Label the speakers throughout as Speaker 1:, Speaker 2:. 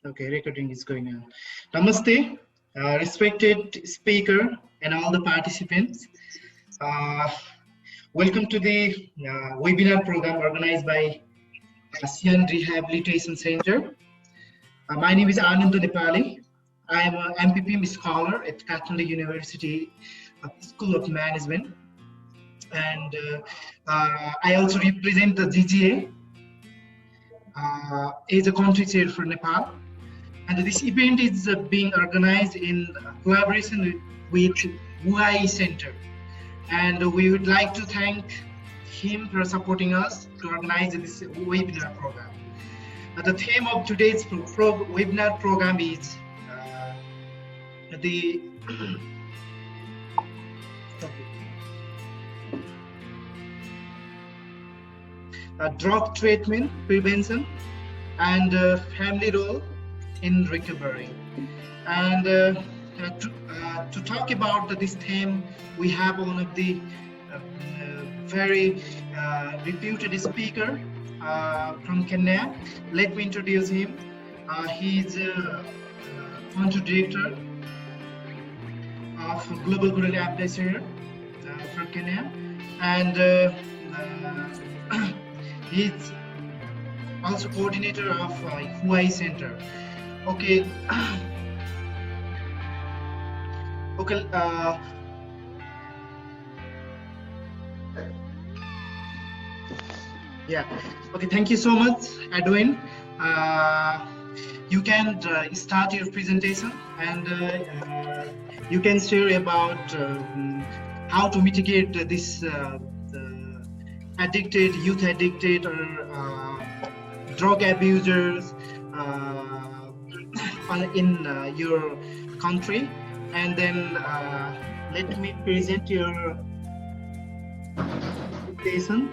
Speaker 1: Okay, recording is going on. Namaste, respected speaker and all the participants. Uh, Welcome to the webinar program organized by ASEAN Rehabilitation Center. My name is Ananda Nepali. I am an MPP scholar at Kathmandu University School of Management, and I also represent the GGA as a country chair for Nepal. And this event is being organized in collaboration with UI Center. And we would like to thank him for supporting us to organize this webinar program. The theme of today's webinar program is the drug treatment, prevention, and family role in recovery. And to talk about this theme, we have one of the very reputed speaker from Kenya. Let me introduce him. He's country director of Global Good Ambassador for Kenya, and he's also coordinator of UI Center. Okay. Okay. Yeah. Okay. Thank you so much, Edwin. You can start your presentation, and you can share about how to mitigate this youth addicted, or drug abusers in your country, and then let me present your presentation.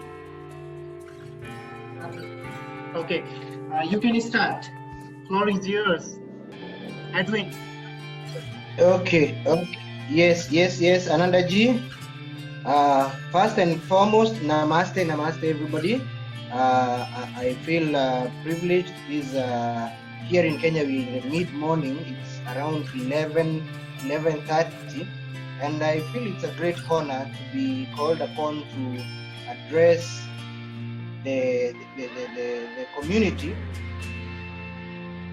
Speaker 1: Okay, you can start. Floor is yours, Edwin.
Speaker 2: Okay. Yes, Ananda ji. First and foremost, namaste everybody. I feel privileged. Is here in Kenya, we in the mid-morning. It's around 11:30, and I feel it's a great honor to be called upon to address the community,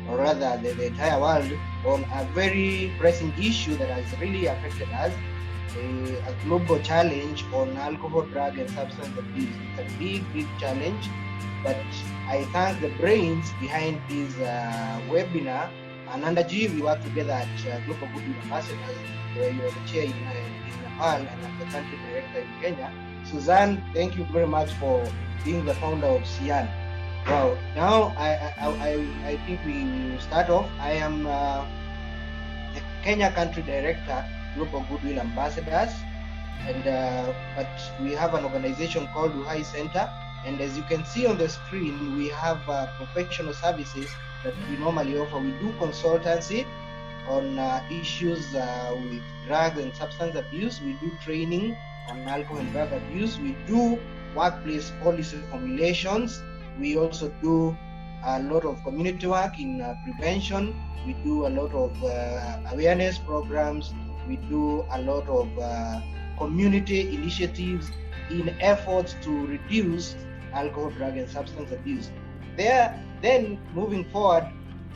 Speaker 2: or rather the entire world, on a very pressing issue that has really affected us. A global challenge on alcohol, drug, and substance abuse. It's a big challenge, but I thank the brains behind this webinar. Ananda ji, we work together at Global Good Ambassadors, where you are the chair in Nepal and I'm the country director in Kenya. Sauzan, thank you very much for being the founder of SIAN. Well, now I think we will start off. I am the Kenya country director, Global Goodwill Ambassadors, and but we have an organization called UI Center, and as you can see on the screen, we have professional services that we normally offer. We do consultancy on issues with drug and substance abuse. We do training on alcohol and drug abuse. We do workplace policy formulations. We also do a lot of community work in prevention. We do a lot of awareness programs. We do a lot of community initiatives in efforts to reduce alcohol, drug, and substance abuse. Then moving forward,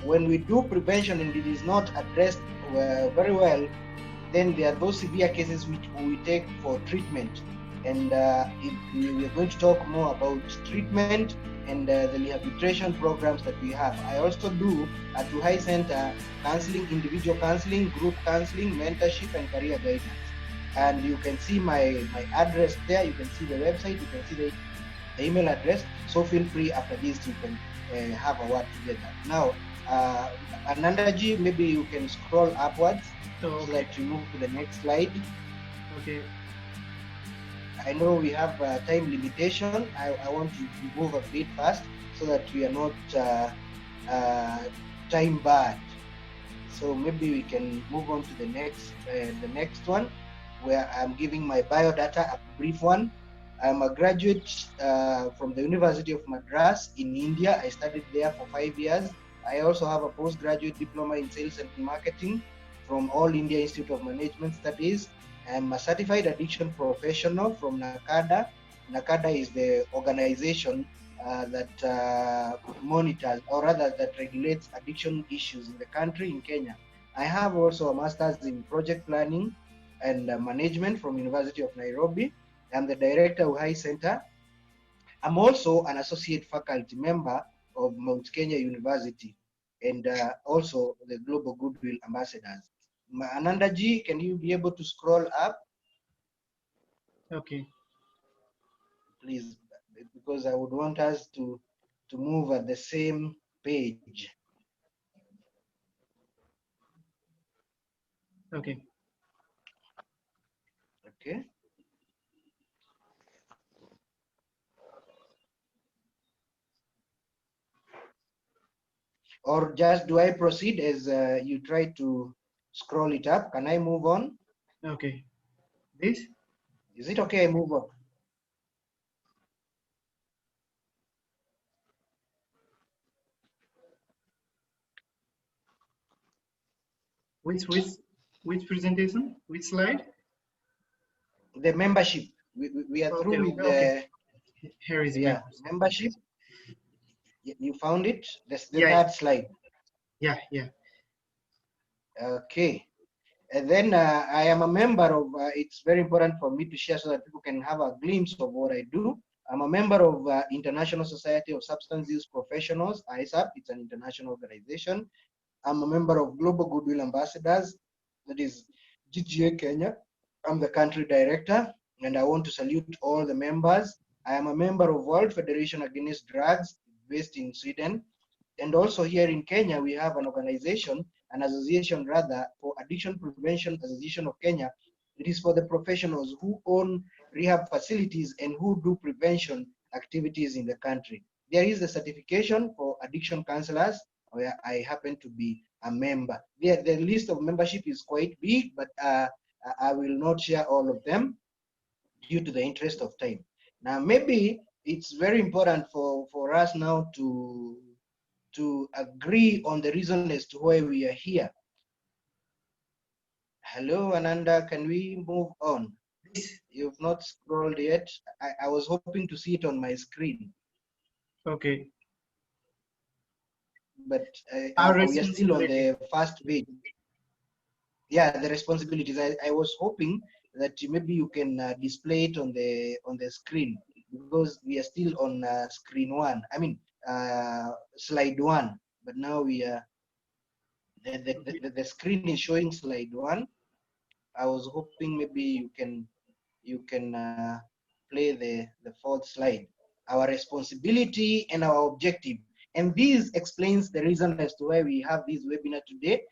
Speaker 2: when we do prevention and it is not addressed very well, then there are those severe cases which we take for treatment. And we are going to talk more about treatment and the rehabilitation programs that we have. I also do at UI Center counseling, individual counseling, group counseling, mentorship, and career guidance. And you can see my address there. You can see the website. You can see the email address. So feel free after this you can have a word together. Now, Ananda ji, maybe you can scroll upwards so that you move to the next slide.
Speaker 1: Okay.
Speaker 2: I know we have time limitation. I want you to move a bit fast so that we are not time barred. So maybe we can move on to the next one, where I'm giving my biodata, a brief one. I'm a graduate from the University of Madras in India. I studied there for 5 years. I also have a postgraduate diploma in sales and marketing from All India Institute of Management Studies. I'm a certified addiction professional from NACADA. NACADA is the organization that monitors, or rather that regulates addiction issues in the country, in Kenya. I have also a master's in project planning and management from University of Nairobi. I'm the director of High Center. I'm also an associate faculty member of Mount Kenya University and also the Global Goodwill Ambassadors. Ananda ji, can you be able to scroll up,
Speaker 1: Okay.
Speaker 2: please? Because I would want us to move at the same page.
Speaker 1: Okay.
Speaker 2: Okay. Or just do I proceed as you try to scroll it up? Can I move on?
Speaker 1: Okay. This?
Speaker 2: Is it okay I move on?
Speaker 1: Which presentation? Which slide?
Speaker 2: The membership. We are
Speaker 1: Okay.
Speaker 2: through with
Speaker 1: Okay.
Speaker 2: the
Speaker 1: Here is members.
Speaker 2: membership. You found it? That's the
Speaker 1: Yeah.
Speaker 2: third slide.
Speaker 1: Yeah. Yeah.
Speaker 2: Okay. And then I am a member of, it's very important for me to share so that people can have a glimpse of what I do. I'm a member of International Society of Substance Use Professionals, ISAP. It's an international organization. I'm a member of Global Goodwill Ambassadors, that is GGA Kenya. I'm the country director, and I want to salute all the members. I am a member of World Federation Against Drugs, based in Sweden. And also here in Kenya, we have an organization, an association rather, for Addiction Prevention Association of Kenya. It is for the professionals who own rehab facilities and who do prevention activities in the country. There is a certification for addiction counselors, where I happen to be a member. The list of membership is quite big, but I will not share all of them due to the interest of time. Now, maybe it's very important for us now to agree on the reason as to why we are here. Hello, Ananda, can we move on? You've not scrolled yet. I was hoping to see it on my screen.
Speaker 1: Okay.
Speaker 2: But
Speaker 1: Our
Speaker 2: we are still on
Speaker 1: responsibility.
Speaker 2: the first page. Yeah, the responsibilities. I was hoping that maybe you can display it on the screen, because we are still on screen one. I mean, slide one. But now we are the screen is showing slide one. I was hoping maybe you can play the fourth slide. Our responsibility and our objective. And this explains the reason as to why we have this webinar today.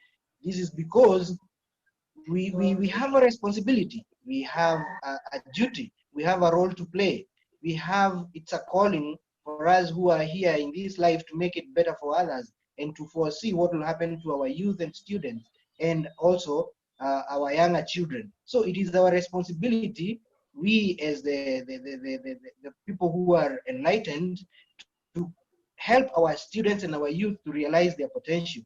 Speaker 2: This is because we have a responsibility, we have a duty, we have a role to play. It's a calling for us who are here in this life to make it better for others and to foresee what will happen to our youth and students, and also our younger children. So it is our responsibility, we as the people who are enlightened, to help our students and our youth to realize their potential.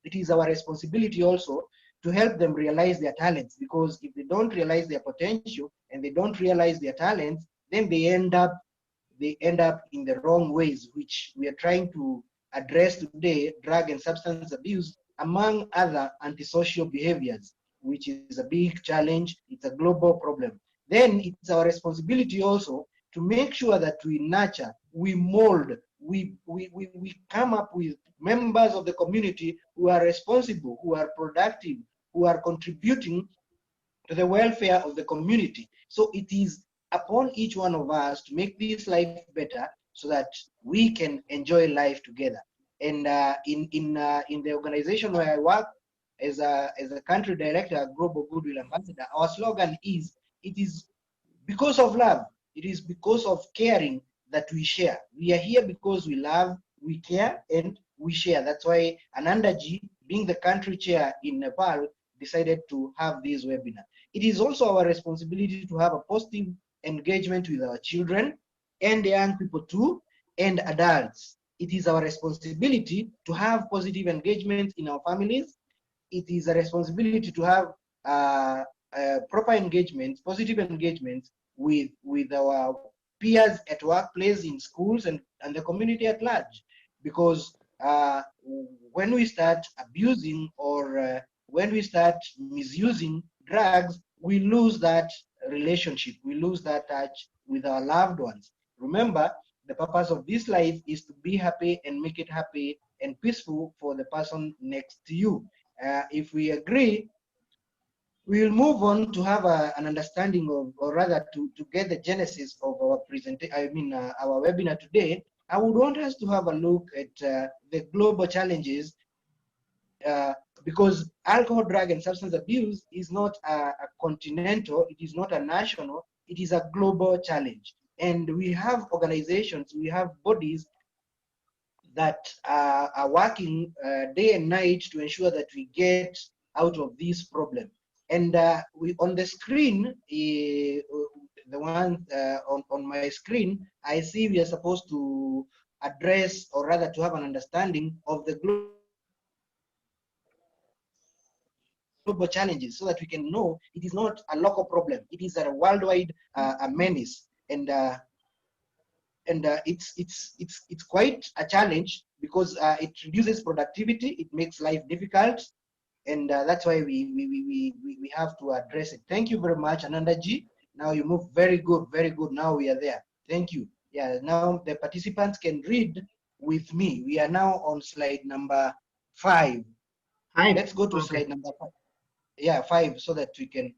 Speaker 2: It is our responsibility also to help them realize their talents, because if they don't realize their potential and they don't realize their talents, then they end up in the wrong ways, which we are trying to address today: drug and substance abuse, among other antisocial behaviors, which is a big challenge. It's a global problem. Then it's our responsibility also to make sure that we nurture, we mold, we come up with members of the community who are responsible, who are productive, who are contributing to the welfare of the community. So it is upon each one of us to make this life better so that we can enjoy life together. And in the organization where I work as a country director, Global Goodwill Ambassador, our slogan is, it is because of love, it is because of caring that we share. We are here because we love, we care, and we share. That's why Ananda ji, being the country chair in Nepal, decided to have this webinar. It is also our responsibility to have a positive engagement with our children and young people too, and adults. it is our responsibility to have positive engagement in our families. It is a responsibility to have proper engagement, positive engagement with our peers at workplace, in schools, and the community at large. Because when we start abusing or when we start misusing drugs, we lose that relationship, we lose that touch with our loved ones. Remember, the purpose of this life is to be happy and make it happy and peaceful for the person next to you. If we agree, we will move on to have an understanding of, or rather to get the genesis of our our webinar today. I would want us to have a look at the global challenges, because alcohol, drug, and substance abuse is not a continental, it is not a national, it is a global challenge. And we have organizations, we have bodies that are working day and night to ensure that we get out of this problem. And we on the screen, the one on my screen, I see we are supposed to address, or rather to have an understanding of the global challenges, so that we can know it is not a local problem, it is a worldwide menace. And it's quite a challenge because it reduces productivity, it makes life difficult, and that's why we have to address it. Thank you very much, Ananda ji. Now you move very good, very good. Now we are there. Thank you. Yeah, now the participants can read with me. We are now on slide number 5.
Speaker 1: Hi.
Speaker 2: Let's go to
Speaker 1: Okay.
Speaker 2: slide number 5. Yeah, 5, so that we can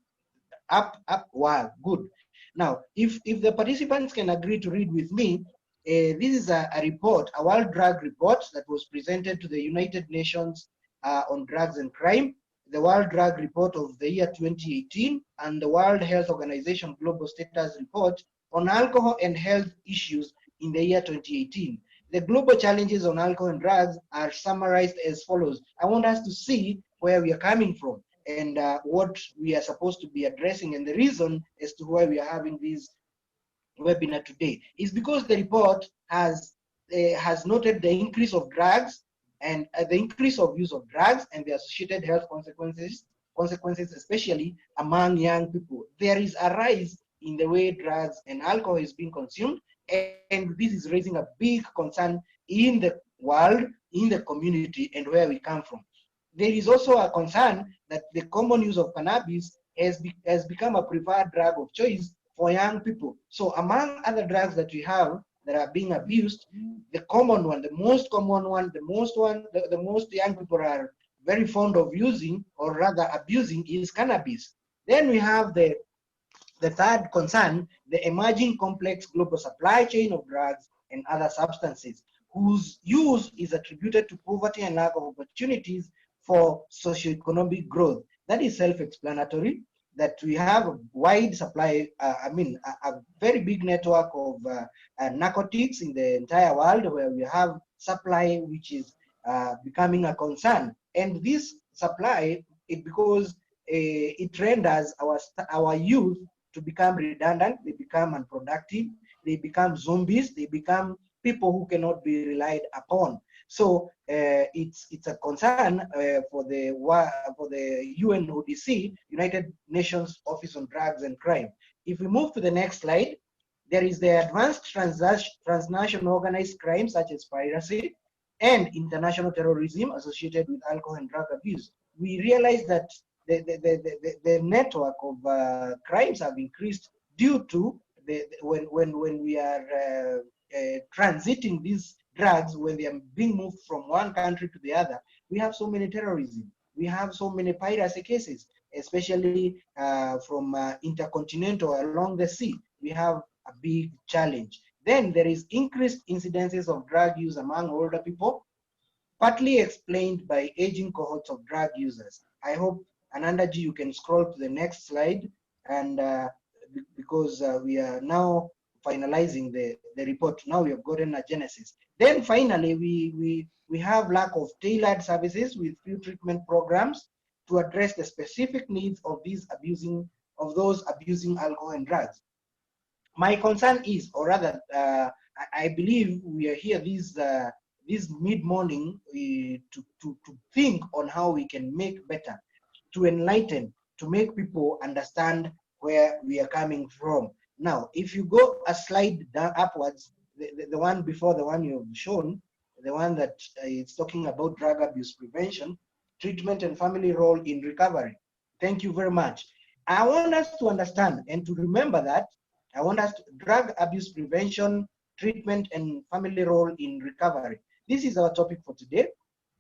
Speaker 2: up. Wow, good. Now, if the participants can agree to read with me, this is a report, a world drug report that was presented to the United Nations on drugs and crime, the World Drug Report of the year 2018, and the World Health Organization Global Status Report on alcohol and health issues in the year 2018. The global challenges on alcohol and drugs are summarized as follows. I want us to see where we are coming from and what we are supposed to be addressing, and the reason as to why we are having this webinar today is because the report has noted the increase of drugs and the increase of use of drugs and the associated health consequences, especially among young people. There is a rise in the way drugs and alcohol is being consumed, and this is raising a big concern in the world, in the community, and where we come from. There is also a concern that the common use of cannabis has become a preferred drug of choice for young people. So among other drugs that we have that are being abused, the common one, the most common one, the most young people are very fond of using, or rather abusing, is cannabis. Then we have the third concern, the emerging complex global supply chain of drugs and other substances, whose use is attributed to poverty and lack of opportunities for socioeconomic growth. That is self-explanatory, that we have a wide supply, a very big network of narcotics in the entire world, where we have supply which is becoming a concern. And this supply, because it renders our youth to become redundant, they become unproductive, they become zombies, they become people who cannot be relied upon. So it's a concern for the UNODC, United Nations Office on Drugs and Crime. If we move to the next slide, there is the advanced transnational organized crime such as piracy and international terrorism associated with alcohol and drug abuse. We realize that the network of crimes have increased due to when we are transiting these drugs, when they are being moved from one country to the other. We have so many terrorism, we have so many piracy cases, especially from intercontinental along the sea. We have a big challenge. Then there is increased incidences of drug use among older people, partly explained by aging cohorts of drug users. I hope, Anandaji, you can scroll to the next slide, and because we are now finalizing the report. Now we have gotten a genesis. Then finally, we have lack of tailored services with few treatment programs to address the specific needs of those abusing alcohol and drugs. My concern is, or rather, I believe we are here. This this mid-morning to think on how we can make better, to enlighten, to make people understand where we are coming from. Now, if you go a slide down upwards, the one before the one you've shown, the one that is talking about drug abuse prevention, treatment and family role in recovery. Thank you very much. I want us to understand and to remember that I want us to, drug abuse prevention, treatment and family role in recovery. This is our topic for today.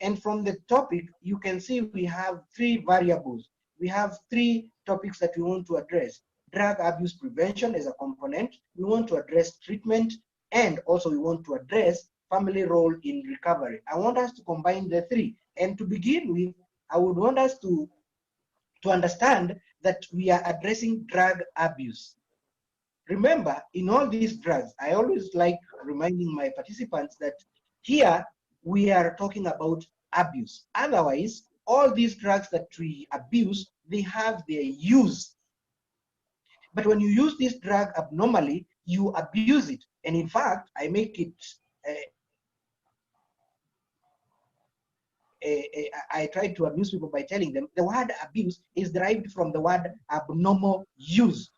Speaker 2: And from the topic, you can see we have three variables. We have three topics that we want to address. Drug abuse prevention as a component. We want to address treatment, and also we want to address family role in recovery. I want us to combine the three. And to begin with, I would want us to understand that we are addressing drug abuse. Remember, in all these drugs, I always like reminding my participants that here we are talking about abuse. Otherwise, all these drugs that we abuse, they have their use. But when you use this drug abnormally, you abuse it. And in fact, I make it, I try to amuse people by telling them the word abuse is derived from the word abnormal use.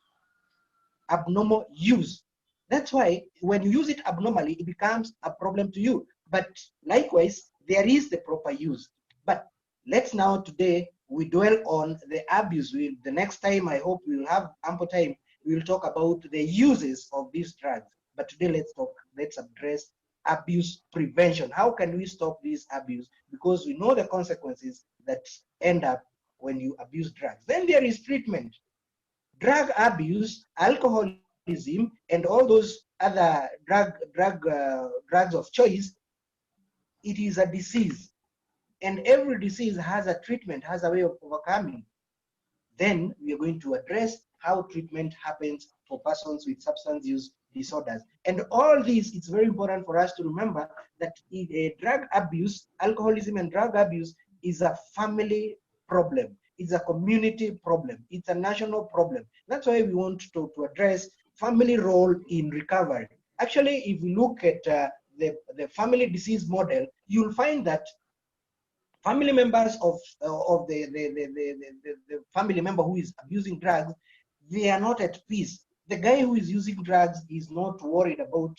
Speaker 2: Abnormal use. That's why when you use it abnormally, it becomes a problem to you. But likewise, there is the proper use. But let's now today, we dwell on the abuse. The next time, I hope we'll have ample time, we'll talk about the uses of these drugs. But today, let's address abuse prevention. How can we stop this abuse? Because we know the consequences that end up when you abuse drugs. Then there is treatment. Drug abuse, alcoholism, and all those other drugs of choice, it is a disease. And every disease has a treatment, has a way of overcoming. Then we are going to address how treatment happens for persons with substance use disorders. And all this, it's very important for us to remember that drug abuse, alcoholism and drug abuse is a family problem. It's a community problem. It's a national problem. That's why we want to address family role in recovery. Actually, if you look at the family disease model, you'll find that family members of the family member who is abusing drugs, they are not at peace. The guy who is using drugs is not worried about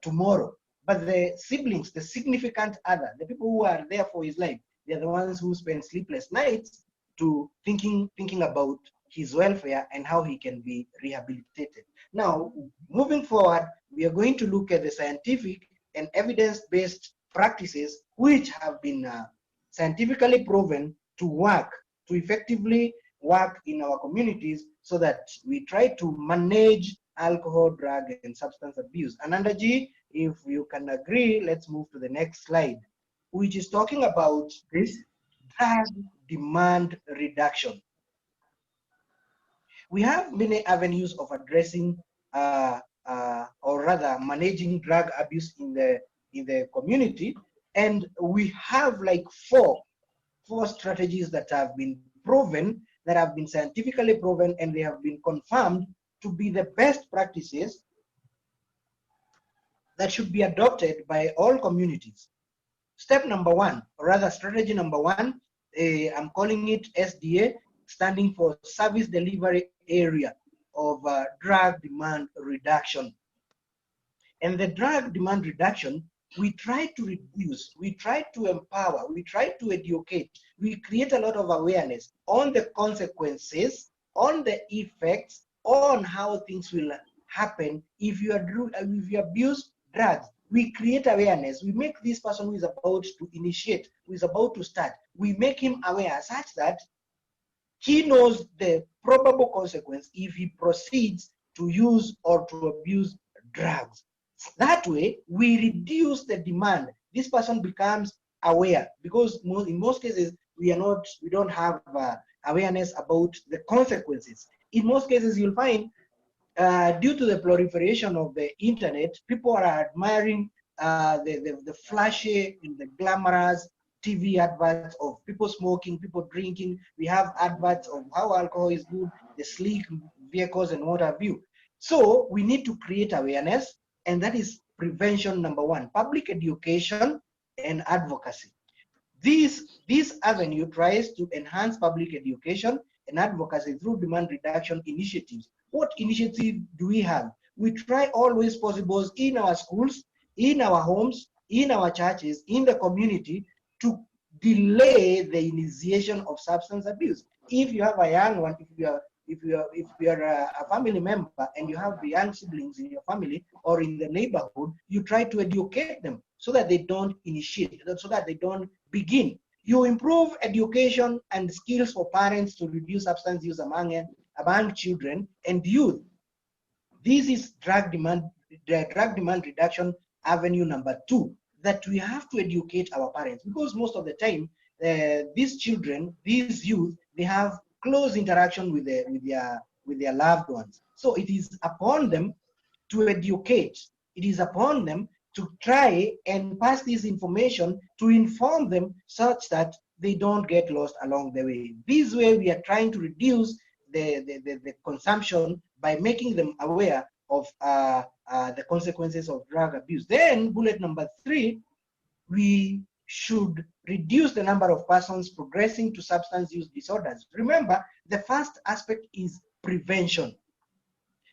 Speaker 2: tomorrow. But the siblings, the significant other, the people who are there for his life, they're the ones who spend sleepless nights to thinking about his welfare and how he can be rehabilitated. Now, moving forward, we are going to look at the scientific and evidence-based practices which have been scientifically proven to work, to effectively work in our communities so that we try to manage alcohol, drug, and substance abuse. Ananda ji, if you can agree, let's move to the next slide, which is talking about this drug demand reduction. We have many avenues of addressing or rather managing drug abuse in the community, and we have like four strategies that have been proven, that have been scientifically proven, and they have been confirmed to be the best practices that should be adopted by all communities. Step number one, or rather strategy number one, I'm calling it SDA, standing for Service Delivery Area of Drug Demand Reduction. And the drug demand reduction, we try to reduce, we try to empower, we try to educate, we create a lot of awareness on the consequences, on the effects, on how things will happen if you abuse drugs. We create awareness. We make this person who is about to initiate, who is about to start, we make him aware such that he knows the probable consequence if he proceeds to use or to abuse drugs. That way, we reduce the demand. This person becomes aware, because in most cases we don't have awareness about the consequences. In most cases, you'll find due to the proliferation of the internet, people are admiring the flashy and the glamorous TV adverts of people smoking, people drinking. We have adverts of how alcohol is good, the sleek vehicles and what have you. So we need to create awareness, and that is prevention number one. Public education and advocacy. This avenue tries to enhance public education and advocacy through demand reduction initiatives. What initiative do we have? We try always possible in our schools, in our homes, in our churches, in the community to delay the initiation of substance abuse. If you have a young one, if you are a family member and you have young siblings in your family or in the neighborhood, you try to educate them so that they don't initiate, so that they don't begin. You improve education and skills for parents to reduce substance use among children and youth. This is the drug demand reduction avenue number 2, that we have to educate our parents, because most of the time these children, these youth, they have close interaction with their loved ones. So it is upon them to educate. It is upon them to try and pass this information to inform them such that they don't get lost along the way. This way we are trying to reduce the consumption by making them aware of the consequences of drug abuse. Then bullet number 3, we should reduce the number of persons progressing to substance use disorders. Remember, the first aspect is prevention.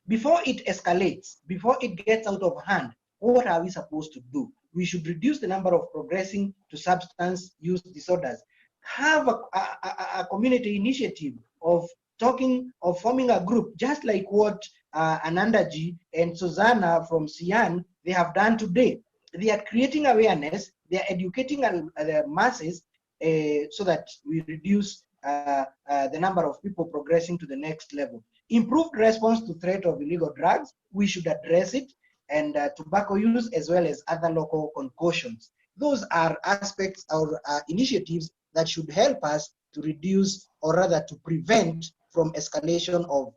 Speaker 2: Before it escalates, before it gets out of hand, what are we supposed to do? We should reduce the number of progressing to substance use disorders. Have a community initiative of forming a group, just like what Ananda ji and Sauzan from Sian, they have done today. They are creating awareness, they are educating the masses so that we reduce the number of people progressing to the next level. Improved response to threat of illegal drugs, we should address it, and tobacco use as well as other local concussions. Those are aspects or initiatives that should help us to reduce, or rather to prevent from escalation of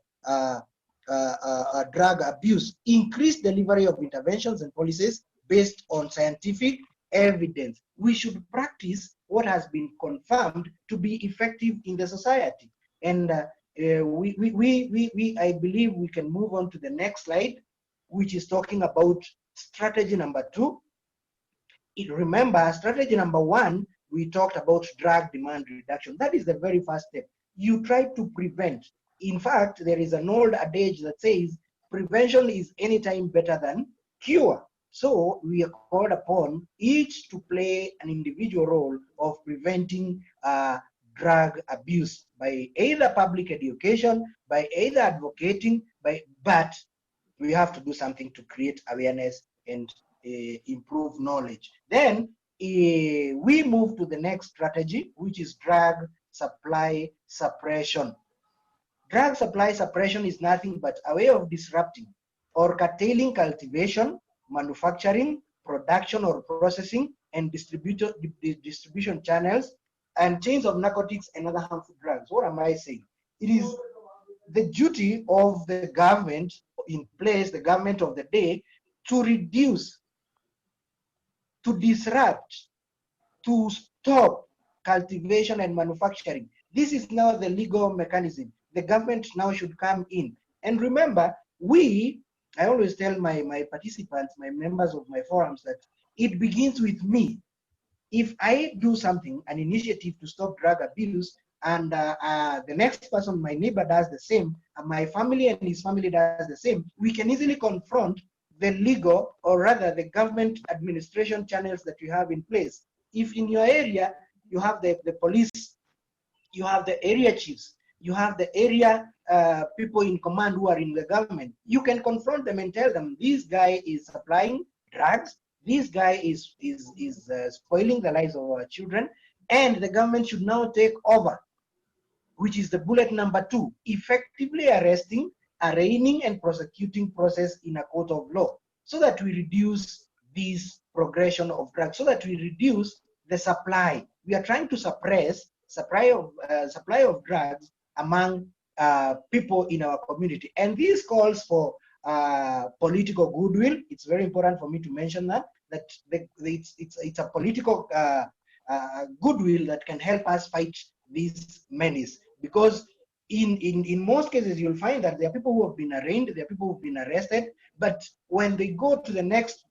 Speaker 2: drug abuse. Increase delivery of interventions and policies based on scientific evidence. We should practice what has been confirmed to be effective in the society. And I believe we can move on to the next slide, which is talking about strategy number 2. Remember, strategy number 1, we talked about drug demand reduction. That is the very first step. You try to prevent. In fact, there is an old adage that says prevention is anytime better than cure. So we are called upon each to play an individual role of preventing drug abuse by either public education, by either advocating, but we have to do something to create awareness and improve knowledge. Then we move to the next strategy, which is drug supply suppression. Drug supply suppression is nothing but a way of disrupting or curtailing cultivation, manufacturing, production or processing, and distribution channels and chains of narcotics and other harmful drugs. What am I saying? It is the duty of the government in place, the government of the day, to reduce, to disrupt, to stop cultivation and manufacturing. This is now the legal mechanism. The government now should come in. And remember, I always tell my participants, my members of my forums, that it begins with me. If I do something, an initiative to stop drug abuse, and the next person, my neighbor, does the same, and my family and his family does the same, we can easily confront the legal, or rather the government administration channels that you have in place. If in your area you have the police, you have the area chiefs, you have the area people in command who are in the government, you can confront them and tell them, this guy is supplying drugs, this guy is spoiling the lives of our children, and the government should now take over, which is the bullet number 2, effectively arresting, arraigning, and prosecuting process in a court of law, so that we reduce this progression of drugs, so that we reduce the supply. We are trying to suppress supply of drugs among people in our community, and this calls for political goodwill. It's very important for me to mention that it's a political goodwill that can help us fight this menace, because in most cases, you'll find that there are people who have been arraigned, there are people who've been arrested, but when they go to the next,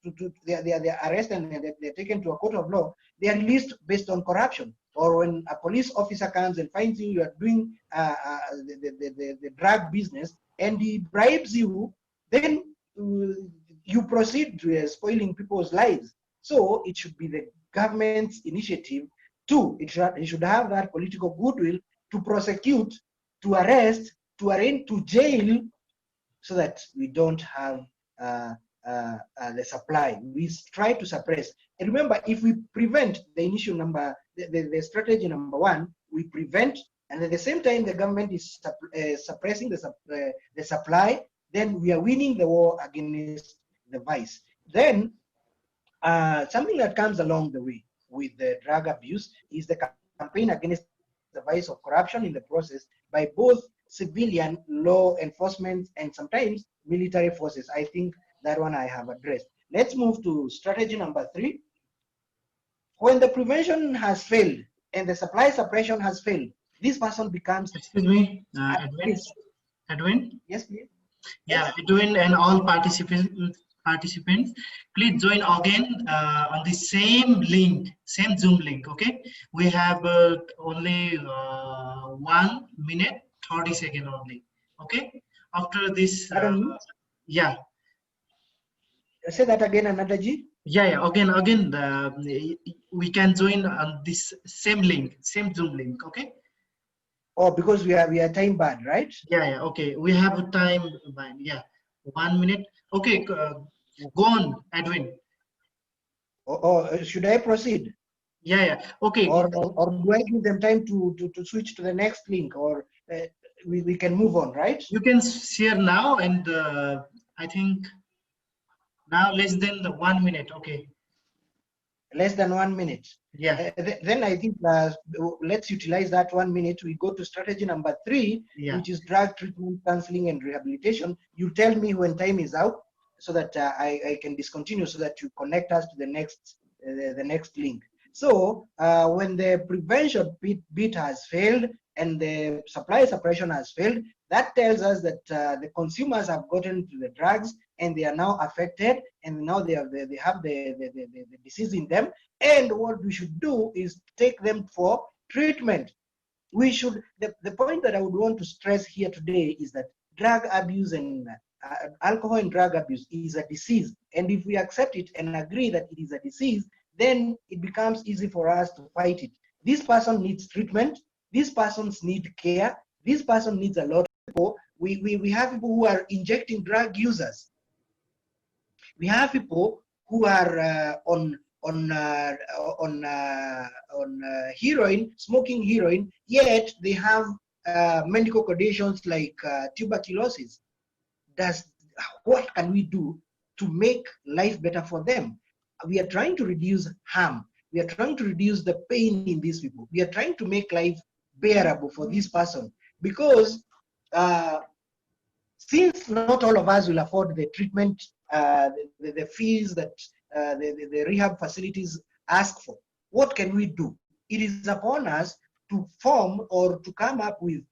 Speaker 2: they're arrested and they're taken to a court of law, they are released based on corruption. Or when a police officer comes and finds you are doing the drug business and he bribes you, then you proceed to spoiling people's lives. So it should be the government's initiative to, it should have that political goodwill to prosecute, to arrest, to arraign, to jail, so that we don't have the supply. We try to suppress. And remember, if we prevent the initial number, the strategy number one, we prevent, and at the same time the government is suppressing the supply, then we are winning the war against the vice. Then something that comes along the way with the drug abuse is the campaign against the vice of corruption in the process by both civilian law enforcement and sometimes military forces. I think that one I have addressed. Let's move to strategy number 3. When the prevention has failed and the supply suppression has failed, this person becomes...
Speaker 1: Excuse me, Edwin. Edwin?
Speaker 2: Yes, please.
Speaker 1: Yeah, Edwin and all participants, please join again on the same link, same Zoom link, okay? We have only 1 minute 30 seconds only, okay? After this, yeah.
Speaker 2: Say that again, Ananda ji.
Speaker 1: Yeah, again, we can join on this same link, same Zoom link, okay?
Speaker 2: Oh, because we are time bound, right?
Speaker 1: Yeah, okay. We have a time bind. Yeah, 1 minute. Okay, go on, Edwin.
Speaker 2: Or should I proceed?
Speaker 1: Yeah. Okay.
Speaker 2: Or do I give them time to switch to the next link, or we can move on, right?
Speaker 1: You can share now, and I think now less than 1 minute. Okay.
Speaker 2: Less than 1 minute.
Speaker 1: Yeah.
Speaker 2: Then I think let's utilize that 1 minute. We go to strategy number 3, which is drug treatment, counseling, and rehabilitation. You tell me when time is out, so that I can discontinue, so that you connect us to the next link. So when the prevention bit has failed and the supply suppression has failed, that tells us that the consumers have gotten to the drugs and they are now affected, and now they have the disease in them. And what we should do is take them for treatment. We should, the point that I would want to stress here today is that drug abuse and alcohol and drug abuse is a disease. And if we accept it and agree that it is a disease, then it becomes easy for us to fight it. This person needs treatment. These persons need care. This person needs a lot of people. We have people who are injecting drug users. We have people who are on heroin, smoking heroin, yet they have medical conditions like tuberculosis. What can we do to make life better for them? We are trying to reduce harm. We are trying to reduce the pain in these people. We are trying to make life bearable for this person, because since not all of us will afford the treatment, the fees that the rehab facilities ask for, what can we do? It is upon us to form or to come up with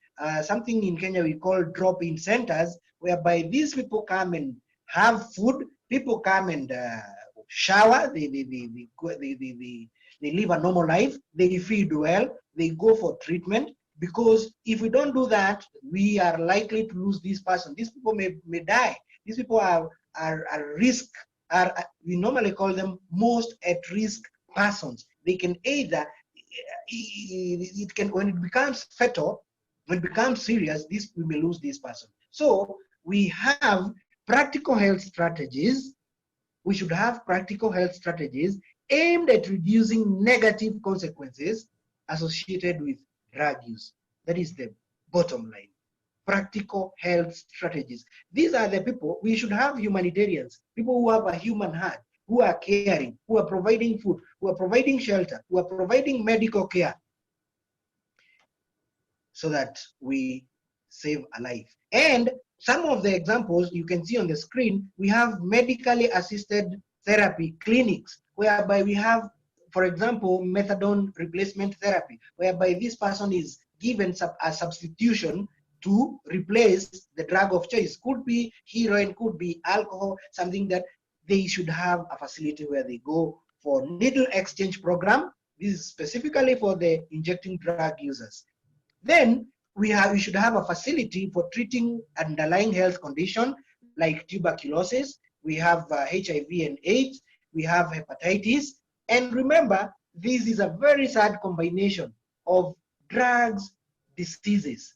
Speaker 2: something in Kenya we call drop-in centers, whereby these people come and have food, people come and shower, they live a normal life, they feed well, they go for treatment. Because if we don't do that, we are likely to lose this person. These people may die. These people are risk. We normally call them most at-risk persons. They can either, it can, when it becomes fatal, when it becomes serious, we may lose this person. So we have practical health strategies. We should have practical health strategies aimed at reducing negative consequences associated with drug use. That is the bottom line. Practical health strategies. These are the people, we should have humanitarians, people who have a human heart, who are caring, who are providing food, who are providing shelter, who are providing medical care, so that we save a life. And some of the examples you can see on the screen, we have medically assisted therapy clinics, whereby we have, for example, methadone replacement therapy, whereby this person is given a substitution to replace the drug of choice. Could be heroin, could be alcohol, something that they should have a facility where they go for needle exchange program. This is specifically for the injecting drug users. Then we should have a facility for treating underlying health condition like tuberculosis. We have HIV and AIDS. We have hepatitis. And remember, this is a very sad combination of drugs, diseases.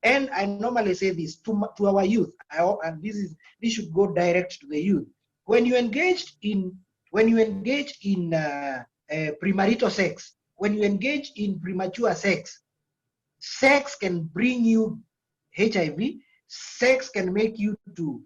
Speaker 2: And I normally say this to our youth, and this should go direct to the youth. When you engage in premarital sex, when you engage in premature sex, sex can bring you HIV. Sex can make you to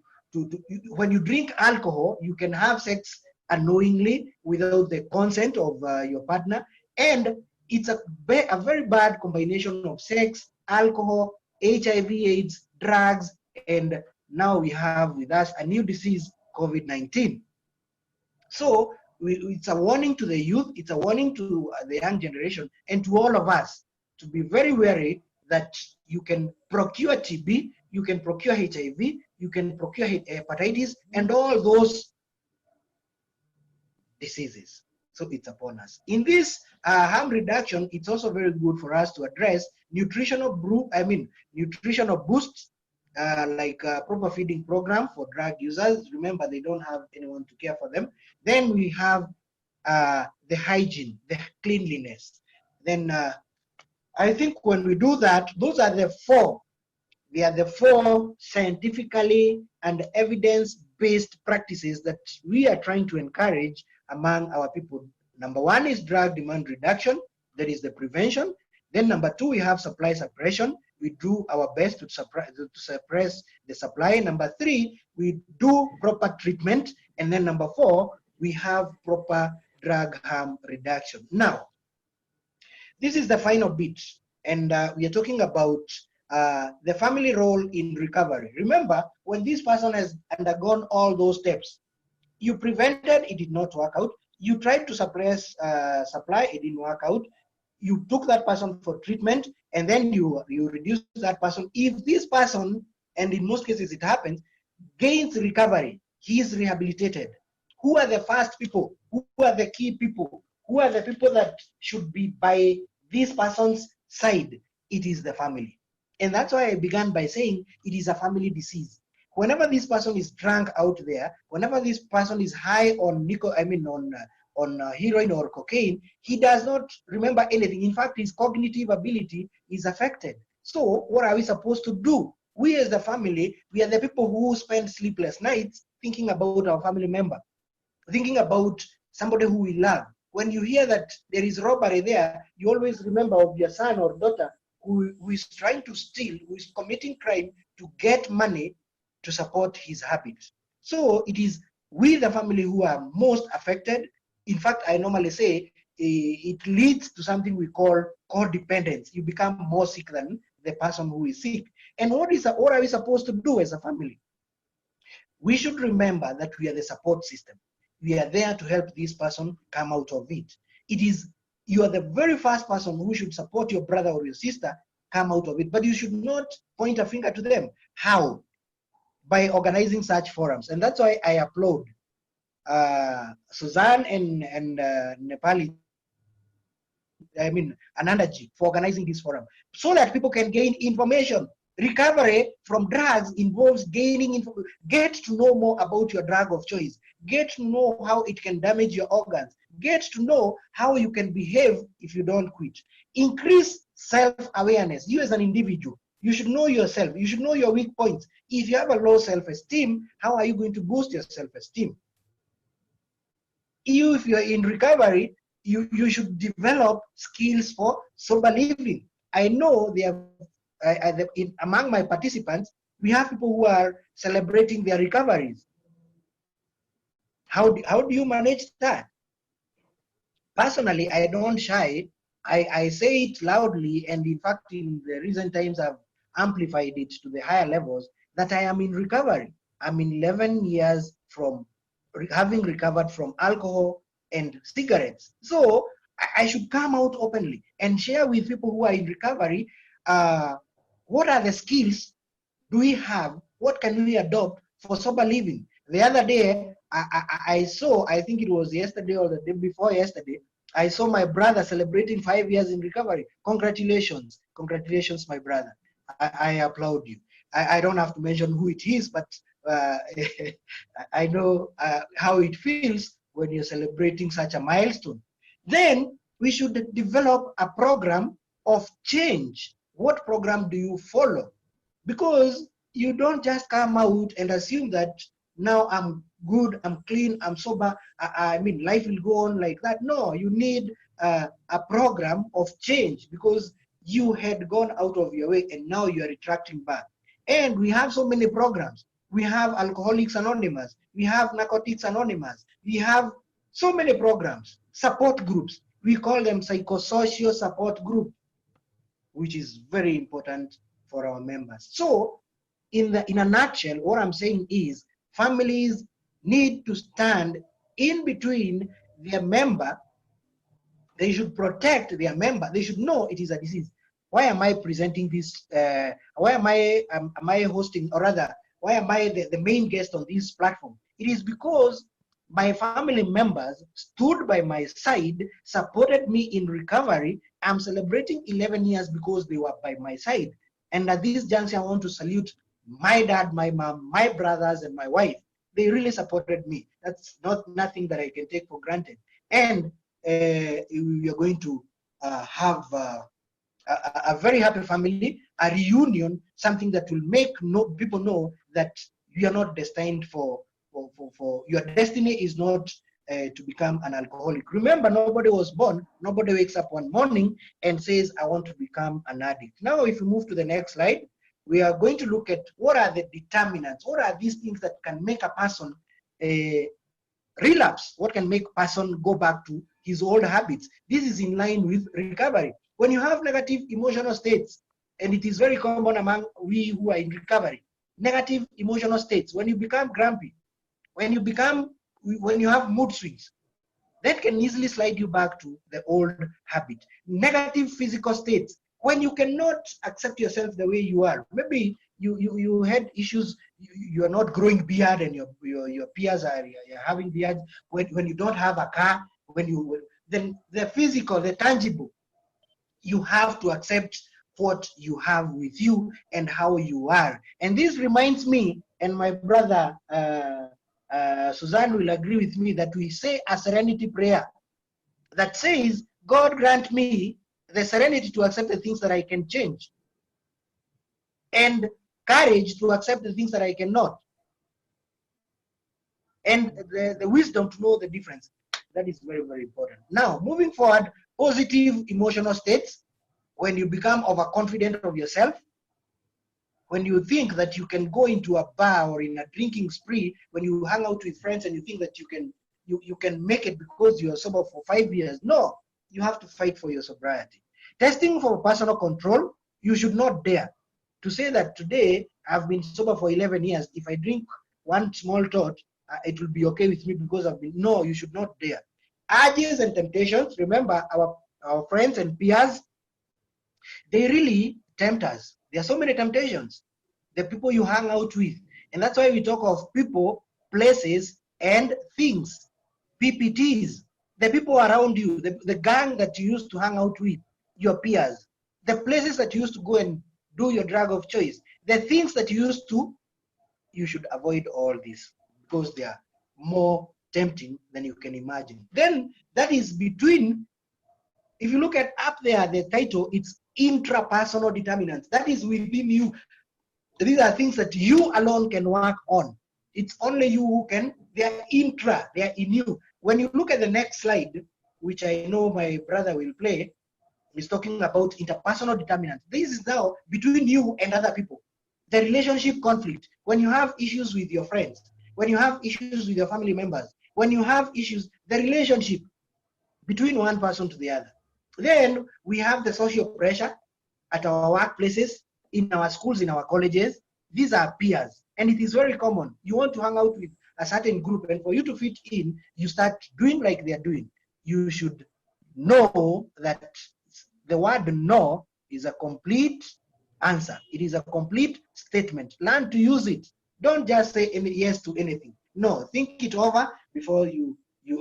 Speaker 2: when you drink alcohol, you can have sex unknowingly without the consent of your partner, and it's a very bad combination of sex, alcohol, HIV/AIDS, drugs, and now we have with us a new disease, COVID-19. So it's a warning to the youth, it's a warning to the young generation, and to all of us to be very wary that you can procure TB, you can procure HIV, you can procure hepatitis, and all those diseases. So it's upon us. In this harm reduction, it's also very good for us to address nutritional boosts, like proper feeding program for drug users. Remember, they don't have anyone to care for them. Then we have the hygiene, the cleanliness. Then I think when we do that, those are the four. They are the four scientifically and evidence-based practices that we are trying to encourage among our people. Number one is drug demand reduction, that is the prevention. Then number two, we have supply suppression. We do our best to suppress the supply. Number three, we do proper treatment. And then number four, we have proper drug harm reduction. Now, this is the final bit, and we are talking about the family role in recovery. Remember, when this person has undergone all those steps, you prevented, it did not work out. You tried to suppress supply, it didn't work out. You took that person for treatment, and then you reduced that person. If this person, and in most cases it happens, gains recovery, he is rehabilitated. Who are the first people? Who are the key people? Who are the people that should be by this person's side? It is the family. And that's why I began by saying it is a family disease. Whenever this person is drunk out there, whenever this person is high on heroin or cocaine, he does not remember anything. In fact, his cognitive ability is affected. So what are we supposed to do? We as the family, we are the people who spend sleepless nights thinking about our family member, thinking about somebody who we love. When you hear that there is robbery there, you always remember of your son or daughter who is trying to steal, who is committing crime to get money to support his habits. So it is we, the family, who are most affected. In fact, I normally say it leads to something we call codependence. You become more sick than the person who is sick. And what are we supposed to do as a family? We should remember that we are the support system. We are there to help this person come out of it. You are the very first person who should support your brother or your sister come out of it, but you should not point a finger to them. How? By organizing such forums. And that's why I applaud Sauzan and Nepali, Ananda ji, for organizing this forum, so that people can gain information. Recovery from drugs involves gaining get to know more about your drug of choice, get to know how it can damage your organs, get to know how you can behave if you don't quit. Increase self-awareness. You as an individual, you should know yourself, you should know your weak points. If you have a low self-esteem, how are you going to boost your self-esteem? If you're in recovery, you should develop skills for sober living. I know among my participants, we have people who are celebrating their recoveries. How do you manage that? Personally, I don't shy. I say it loudly, and in fact, in the recent times, I've amplified it to the higher levels that I am in recovery. I'm in 11 years from having recovered from alcohol and cigarettes. So I should come out openly and share with people who are in recovery what are the skills do we have? What can we adopt for sober living? The other day, I saw, I think it was yesterday or the day before yesterday, I saw my brother celebrating 5 years in recovery. Congratulations. Congratulations, my brother. I applaud you. I don't have to mention who it is, but I know how it feels when you're celebrating such a milestone. Then we should develop a program of change. What program do you follow? Because you don't just come out and assume that now I'm good, I'm clean, I'm sober. I mean, life will go on like that. No, you need a program of change because you had gone out of your way and now you are retracting back. And we have so many programs. We have Alcoholics Anonymous. We have Narcotics Anonymous. We have so many programs, support groups. We call them psychosocial support group, which is very important for our members. So in a nutshell, what I'm saying is families need to stand in between their member. They should protect their member. They should know it is a disease. Why am I presenting this? Why am I hosting, or rather, why am I the main guest on this platform? It is because my family members stood by my side, supported me in recovery. I'm celebrating 11 years because they were by my side. And at this juncture, I want to salute my dad, my mom, my brothers, and my wife. They really supported me. That's not nothing that I can take for granted. And we are going to have a very happy family, a reunion, something that will make people know that you are not destined for your destiny is not to become an alcoholic. Remember, nobody was born, nobody wakes up one morning and says, I want to become an addict. Now, if we move to the next slide, we are going to look at what are the determinants, what are these things that can make a person relapse, what can make a person go back to his old habits. This is in line with recovery. When you have negative emotional states, and it is very common among we who are in recovery, negative emotional states, when you become grumpy, when you have mood swings, that can easily slide you back to the old habit. Negative physical states, when you cannot accept yourself the way you are. Maybe you had issues, you are not growing beard and your peers are having beard. When you don't have a car, then the physical, the tangible, you have to accept what you have with you and how you are. And this reminds me, and my brother Sauzan will agree with me, that we say a serenity prayer that says, God grant me the serenity to accept the things that I can change and courage to accept the things that I cannot, and the wisdom to know the difference. That is very, very important. Now, moving forward, positive emotional states, when you become overconfident of yourself, when you think that you can go into a bar or in a drinking spree, when you hang out with friends and you think that you can make it because you are sober for 5 years. No, you have to fight for your sobriety. Testing for personal control, you should not dare to say that today I've been sober for 11 years. If I drink one small tot, it will be okay with me because I've been. No, you should not dare. Urges and temptations, remember our friends and peers, they really tempt us. There are so many temptations. The people you hang out with. And that's why we talk of people, places, and things. PPTs. The people around you, the gang that you used to hang out with, your peers. The places that you used to go and do your drug of choice. The things that you used to, you should avoid all this because they are more tempting than you can imagine. Then that is between, if you look at up there, the title, it's intrapersonal determinants. That is within you. These are things that you alone can work on. It's only you who can. They are intra, they are in you. When you look at the next slide, which I know my brother will play, he's talking about interpersonal determinants. This is now between you and other people. The relationship conflict, when you have issues with your friends, when you have issues with your family members, when you have issues, the relationship between one person to the other. Then we have the social pressure at our workplaces, in our schools, in our colleges. These are peers, and it is very common. You want to hang out with a certain group, and for you to fit in, you start doing like they're doing. You should know that the word no is a complete answer. It is a complete statement. Learn to use it. Don't just say yes to anything. No, think it over before you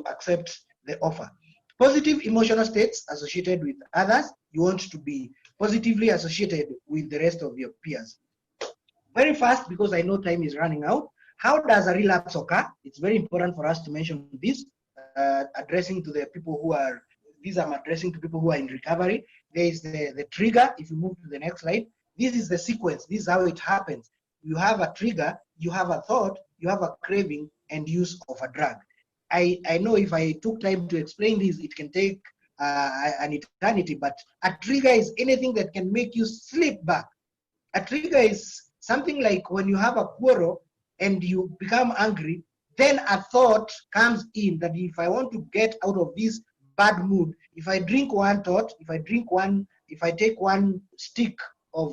Speaker 2: accept the offer. Positive emotional states associated with others. You want to be positively associated with the rest of your peers. Very fast, because I know time is running out. How does a relapse occur? It's very important for us to mention this, addressing to the people who are, these I'm addressing to people who are in recovery. There is the trigger. If you move to the next slide, this is the sequence. This is how it happens. You have a trigger, you have a thought, you have a craving, and use of a drug. I know if I took time to explain this, it can take an eternity, but a trigger is anything that can make you slip back. A trigger is something like when you have a quarrel and you become angry, then a thought comes in that if I want to get out of this bad mood, if I drink one thought, if I take one stick of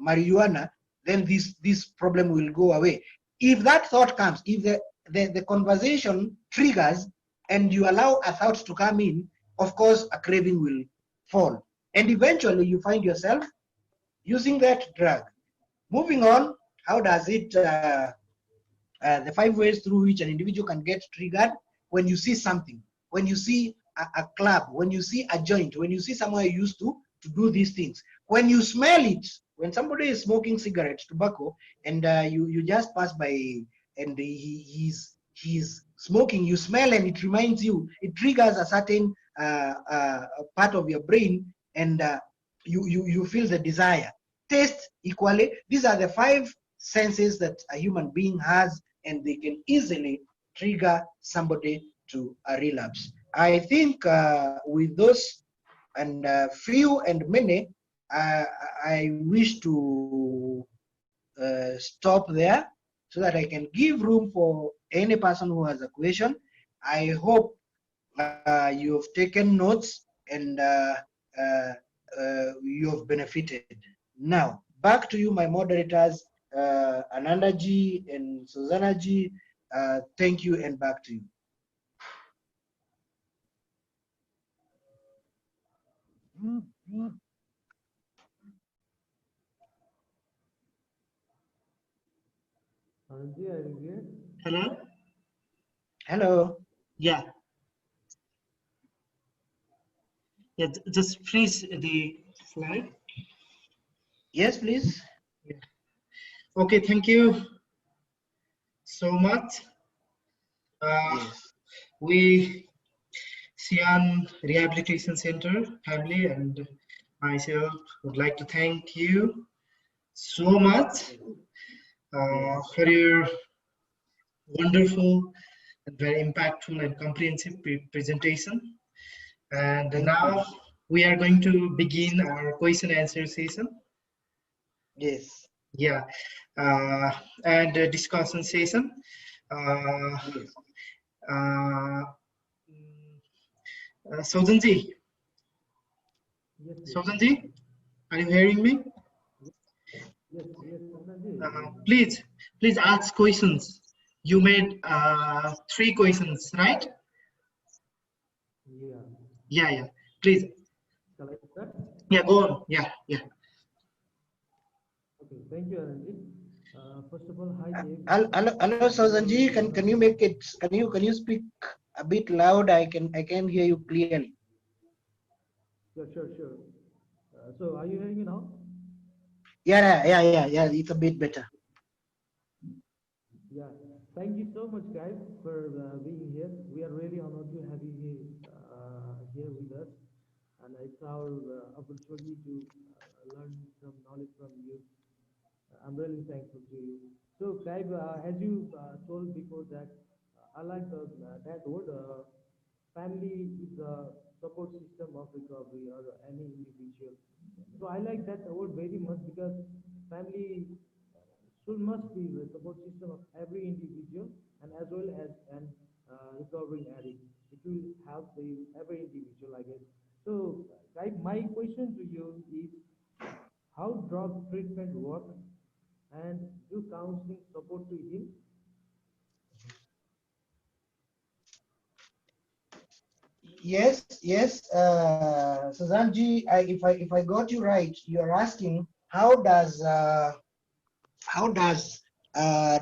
Speaker 2: marijuana, then this problem will go away. If that thought comes, if the conversation triggers and you allow a thought to come in, of course, a craving will fall. And eventually you find yourself using that drug. Moving on, how does it, the 5 ways through which an individual can get triggered? When you see something, when you see a club, when you see a joint, when you see somewhere you used to do these things, when you smell it, when somebody is smoking cigarettes, tobacco, and you just pass by and he's smoking, you smell and it reminds you, it triggers a certain part of your brain, and you feel the desire. Taste equally. These are the 5 senses that a human being has, and they can easily trigger somebody to a relapse. I think with those and few and many, I wish to stop there so that I can give room for any person who has a question. I hope you have taken notes and you have benefited. Now, back to you, my moderators, Ananda ji and Sauzan ji. Thank you, and back to you.
Speaker 1: Hello?
Speaker 2: Hello.
Speaker 1: Yeah. Yeah, just freeze the slide.
Speaker 2: Yes, please.
Speaker 1: Yeah. Okay, thank you so much.
Speaker 2: Yes.
Speaker 1: We, Sian Rehabilitation Center family and myself would like to thank you so much
Speaker 2: Yes.
Speaker 1: for your wonderful and very impactful and comprehensive presentation. And
Speaker 2: Thank you.
Speaker 1: now we are going to begin our question answer session.
Speaker 2: Yes.
Speaker 1: Yeah, and discussion session.
Speaker 2: Yes.
Speaker 1: Sauzan ji, are you hearing me? Please ask questions. You made 3 questions, right? Yeah. Please.
Speaker 3: Shall I start?
Speaker 1: Yeah, go on. Yeah.
Speaker 3: Okay, thank you, Anand. First of all, hi, Dave.
Speaker 2: Hello, Sauzan ji. Can you make it? Can you speak a bit loud? I can hear you clearly.
Speaker 3: Sure. So, are you hearing me now?
Speaker 2: Yeah. It's a bit better.
Speaker 3: Yeah. Thank you so much, guys, for being here. We are really honored to have you here with us, and it's our opportunity to learn some knowledge from you. I'm really thankful to you. So, Kaib, as you told before that, I like that word. Family is a support system of recovery or any individual. So I like that word very much because family should must be the support system of every individual and as well as an recovering addict. It will help every individual, I guess. So, my question to you is how drug treatment works and do counseling support to heal?
Speaker 2: Yes. Sauzan ji, if I got you right, you're asking how does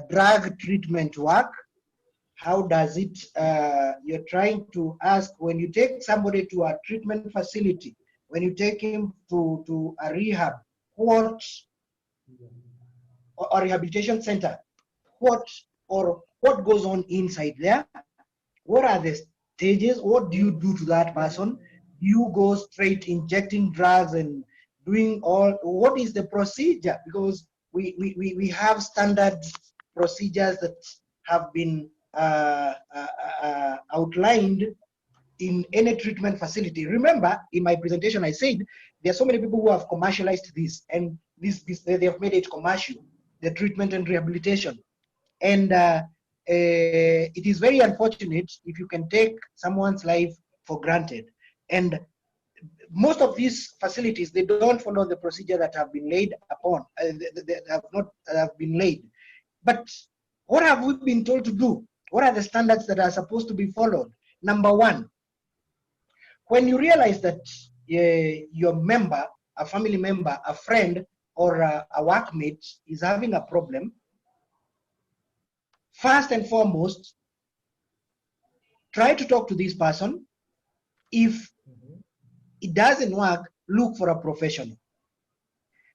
Speaker 2: drug treatment work? How does it, you're trying to ask, when you take somebody to a treatment facility, when you take him to a rehab, what, or rehabilitation center, what, or what goes on inside there? What are the stages? What do you do to that person? You go straight injecting drugs and doing all, what is the procedure? Because we have standard procedures that have been outlined in any treatment facility. Remember, in my presentation, I said there are so many people who have commercialized this, and they have made it commercial, the treatment and rehabilitation. And it is very unfortunate if you can take someone's life for granted. And most of these facilities, they don't follow the procedure that have been laid upon, they have not have been laid. But what have we been told to do? What are the standards that are supposed to be followed? Number one, when you realize that your member, a family member, a friend, or a workmate is having a problem, first and foremost, try to talk to this person. If it doesn't work, look for a professional.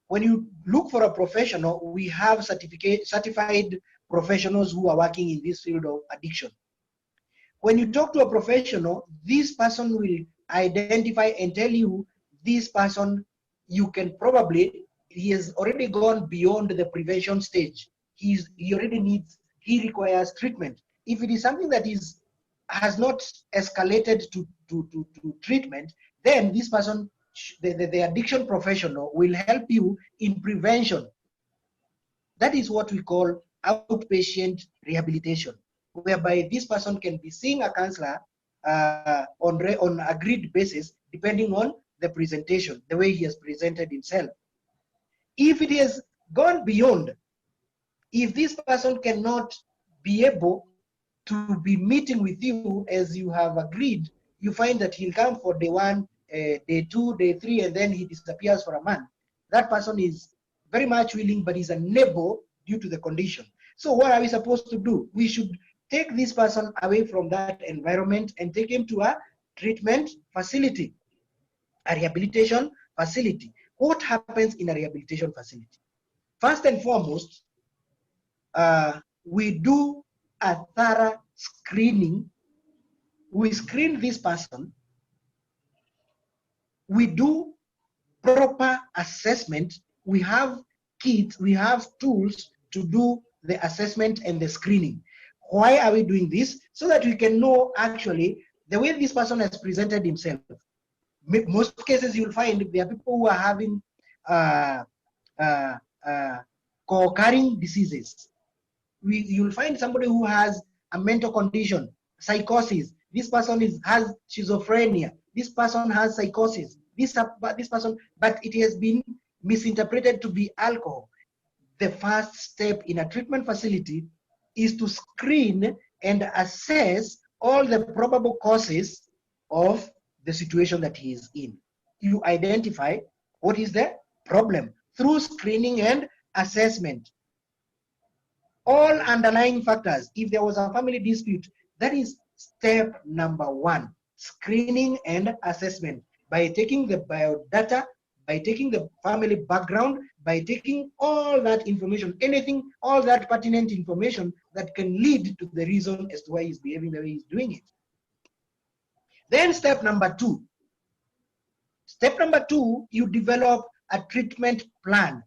Speaker 2: When you look for a professional, we have certified professionals who are working in this field of addiction. When you talk to a professional, this person will identify and tell you, this person, you can probably, he has already gone beyond the prevention stage. He requires treatment. If it is something that has not escalated to treatment, then this person, the addiction professional, will help you in prevention. That is what we call outpatient rehabilitation, whereby this person can be seeing a counselor on agreed basis, depending on the presentation, the way he has presented himself. If it has gone beyond, if this person cannot be able to be meeting with you as you have agreed, you find that he'll come for day 1, day 2, day 3, and then he disappears for a month. That person is very much willing, but is unable due to the condition. So what are we supposed to do? We should take this person away from that environment and take him to a treatment facility, a rehabilitation facility. What happens in a rehabilitation facility? First and foremost, we do a thorough screening. We screen this person. We do proper assessment. We have kits, we have tools to do the assessment and the screening. Why are we doing this? So that we can know actually the way this person has presented himself. Most cases you'll find there are people who are having co-occurring diseases. You'll find somebody who has a mental condition, psychosis. This person has schizophrenia. This person has psychosis. This person, but it has been misinterpreted to be alcohol. The first step in a treatment facility is to screen and assess all the probable causes of the situation that he is in. You identify what is the problem through screening and assessment. All underlying factors. If there was a family dispute, that is step number 1, screening and assessment. By taking the biodata, by taking the family background, by taking all that information, anything, all that pertinent information that can lead to the reason as to why he's behaving the way he's doing it. Then step number 2. Step number 2, you develop a treatment plan,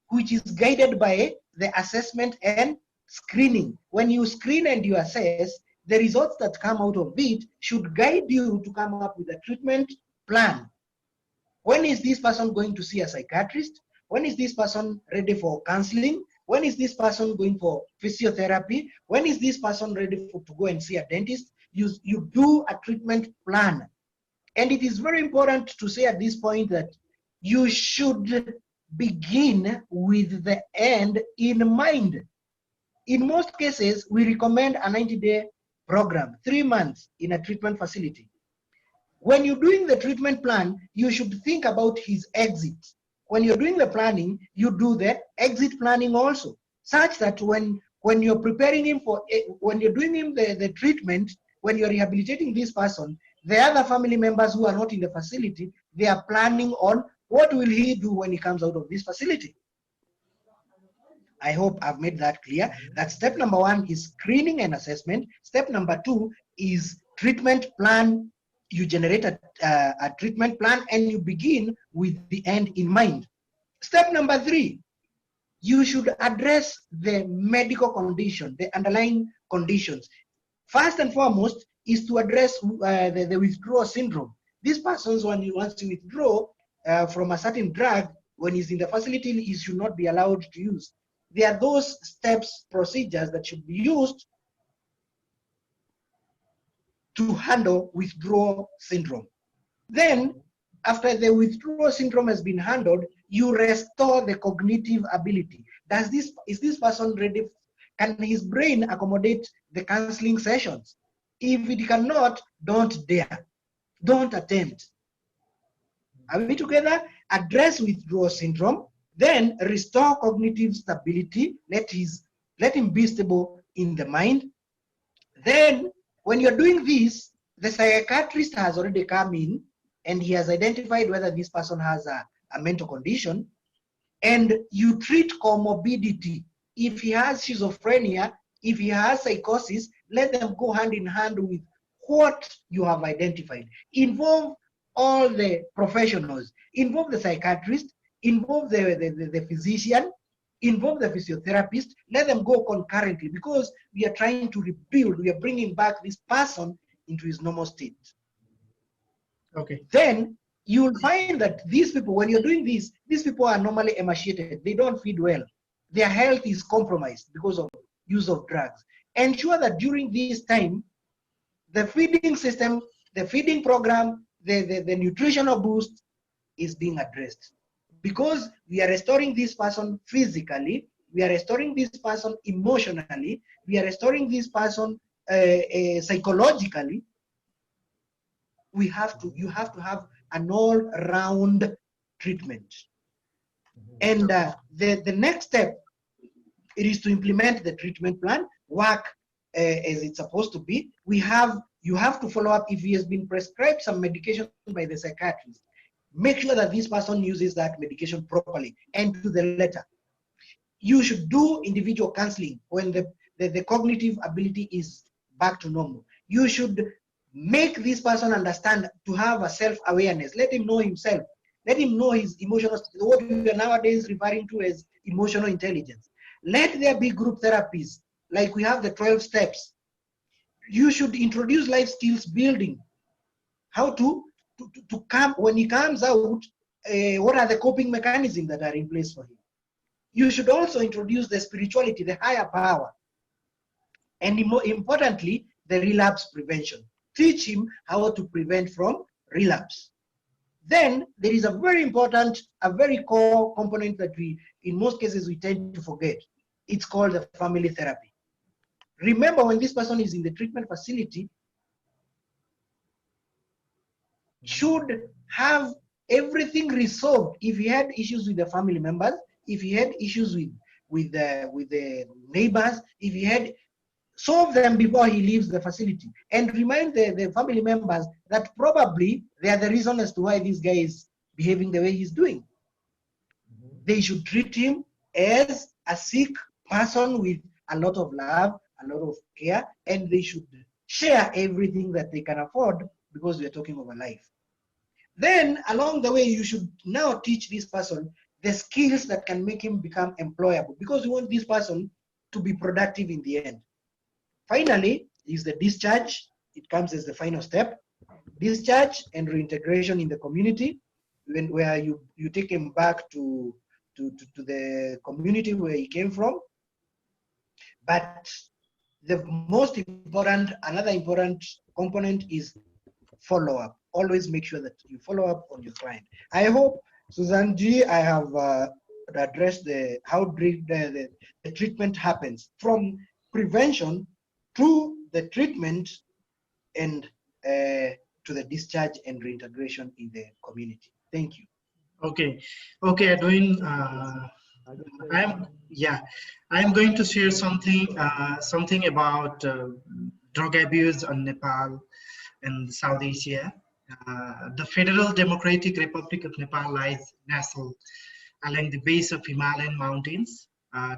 Speaker 2: which is guided by the assessment and screening. When you screen and you assess, the results that come out of it should guide you to come up with a treatment plan. When is this person going to see a psychiatrist? When is this person ready for counseling? When is this person going for physiotherapy? When is this person ready to go and see a dentist? You do a treatment plan. And it is very important to say at this point that you should begin with the end in mind. In most cases, we recommend a 90-day program, 3 months in a treatment facility. When you're doing the treatment plan, you should think about his exit. when you're doing the planning, you do the exit planning also, such that when you're preparing him for, when you're doing him the treatment, when you're rehabilitating this person, the other family members who are not in the facility, they are planning on what will he do when he comes out of this facility. I hope I've made that clear. That step number one is screening and assessment. Step number two is treatment plan. You generate a treatment plan and you begin with the end in mind. Step number three, you should address the medical condition, the underlying conditions. First and foremost is to address the withdrawal syndrome. These persons, once you withdraw from a certain drug, when he's in the facility, he should not be allowed to use. There are those steps, procedures that should be used to handle withdrawal syndrome. Then, after the withdrawal syndrome has been handled, you restore the cognitive ability. Is this person ready? Can his brain accommodate the counseling sessions? If it cannot, don't dare. Don't attempt. Are we together? Address withdrawal syndrome, then restore cognitive stability. Let him be stable in the mind. Then, when you're doing this, the psychiatrist has already come in and he has identified whether this person has a mental condition, and you treat comorbidity. If he has schizophrenia, if he has psychosis, let them go hand in hand with what you have identified. Involve all the professionals, involve the psychiatrist, involve the physician, involve the physiotherapist, let them go concurrently, because we are trying to rebuild, we are bringing back this person into his normal state.
Speaker 1: Okay.
Speaker 2: Then you'll find that these people, when you're doing this, these people are normally emaciated. They don't feed well. Their health is compromised because of use of drugs. Ensure that during this time, the feeding system, the feeding program, the nutritional boost is being addressed. Because we are restoring this person physically, we are restoring this person emotionally, we are restoring this person psychologically. You have to have an all-round treatment. And the next step, it is to implement the treatment plan, work as it's supposed to be. You have to follow up if he has been prescribed some medication by the psychiatrist. Make sure that this person uses that medication properly and to the letter. You should do individual counseling when the cognitive ability is back to normal. You should make this person understand to have a self-awareness. Let him know himself. Let him know his emotional, what we are nowadays referring to as emotional intelligence. Let there be group therapies, like we have the 12 steps. You should introduce life skills building. How to come, when he comes out, what are the coping mechanisms that are in place for him? You should also introduce the spirituality, the higher power. And more importantly, the relapse prevention. Teach him how to prevent from relapse. Then there is a very important, a very core component that we, in most cases, we tend to forget. It's called the family therapy. Remember, when this person is in the treatment facility, should have everything resolved. If he had issues with the family members, if he had issues with the neighbors, if he had, solve them before he leaves the facility, and remind the family members that probably they are the reason as to why this guy is behaving the way he's doing. They should treat him as a sick person with a lot of love, a lot of care, and they should share everything that they can afford, because we are talking of a life. Then along the way, you should now teach this person the skills that can make him become employable, because we want this person to be productive in the end. Finally is the discharge. It comes as the final step. Discharge and reintegration in the community, where you take him back to the community where he came from. But the most important, another important component is follow-up. Always make sure that you follow up on your client. I hope, Sauzan ji, I have addressed how the treatment happens, from prevention to the treatment and to the discharge and reintegration in the community. Thank you.
Speaker 1: Okay, okay, Edwin.
Speaker 3: I can say
Speaker 1: I'm yeah, I'm going to share something about drug abuse in Nepal and South Asia. The Federal Democratic Republic of Nepal lies nestled along the base of Himalayan mountains.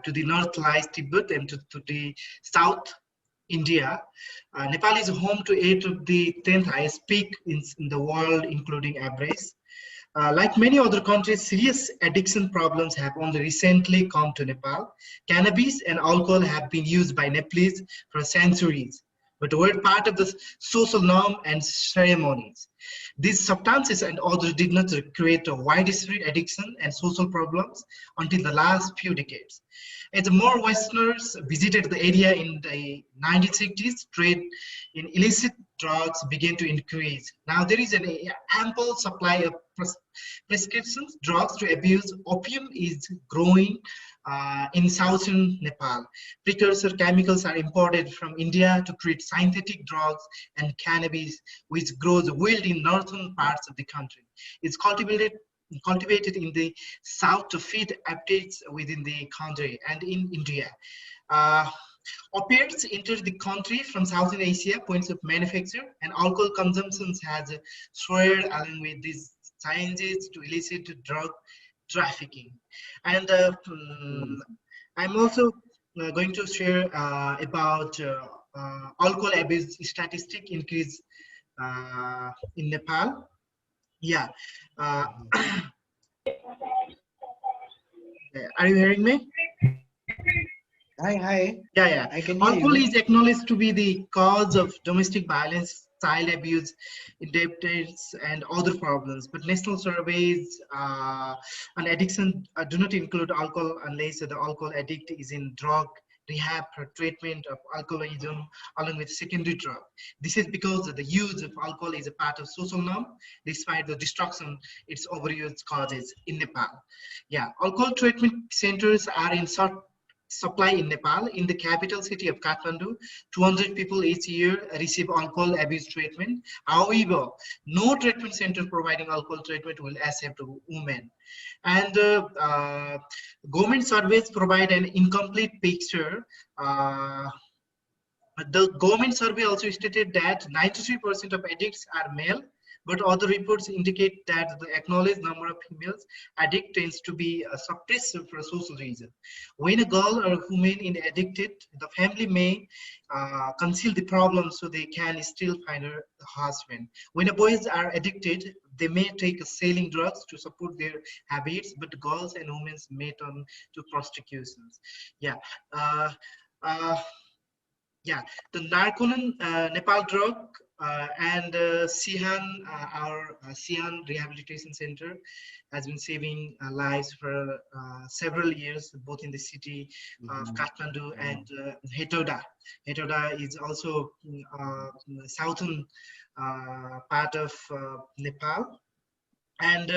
Speaker 1: To the north lies Tibet, and to the south, India. Nepal is home to 8 of the 10th highest peak in the world, including Everest. Like many other countries, serious addiction problems have only recently come to Nepal. Cannabis and alcohol have been used by Nepalese for centuries, but were part of the social norm and ceremonies. These substances and others did not create a widespread addiction and social problems until the last few decades. As more Westerners visited the area in the 1960s, trade in illicit drugs began to increase. Now there is an ample supply of prescriptions drugs to abuse. Opium is growing in southern Nepal. Precursor chemicals are imported from India to create synthetic drugs, and cannabis, which grows wild in northern parts of the country, is cultivated in the south to feed appetites within the country and in India. Uh, Opiates enter the country from Southern Asia, points of manufacture, and alcohol consumption has soared along with these changes to illicit drug trafficking. And I'm also going to share about alcohol abuse statistic increase in Nepal. Yeah. Uh, are you hearing me?
Speaker 2: Hi,
Speaker 1: Yeah, yeah.
Speaker 2: I can hear
Speaker 1: Alcohol
Speaker 2: you.
Speaker 1: is acknowledged to be the cause of domestic violence, child abuse, indebtedness, and other problems. But national surveys on addiction do not include alcohol unless the alcohol addict is in drug rehab for treatment of alcoholism along with secondary drug. This is because the use of alcohol is a part of social norm despite the destruction its overuse causes in Nepal. Yeah, alcohol treatment centers are in short supply in Nepal. In the capital city of Kathmandu, 200 people each year receive alcohol abuse treatment. However, no treatment center providing alcohol treatment will accept women. And government surveys provide an incomplete picture. Uh, the government survey also stated that 93% of addicts are male, but other reports indicate that the acknowledged number of females addict tends to be suppressed for social reasons. When a girl or a woman is addicted, the family may conceal the problem so they can still find her husband. When boys are addicted, they may take selling drugs to support their habits, but girls and women may turn to prostitutions. Yeah. Uh, uh, yeah, the Narconon Nepal drug and Sihan, our Sihan Rehabilitation Center, has been saving lives for several years, both in the city of Kathmandu and Hetoda. Hetoda is also southern part of Nepal, and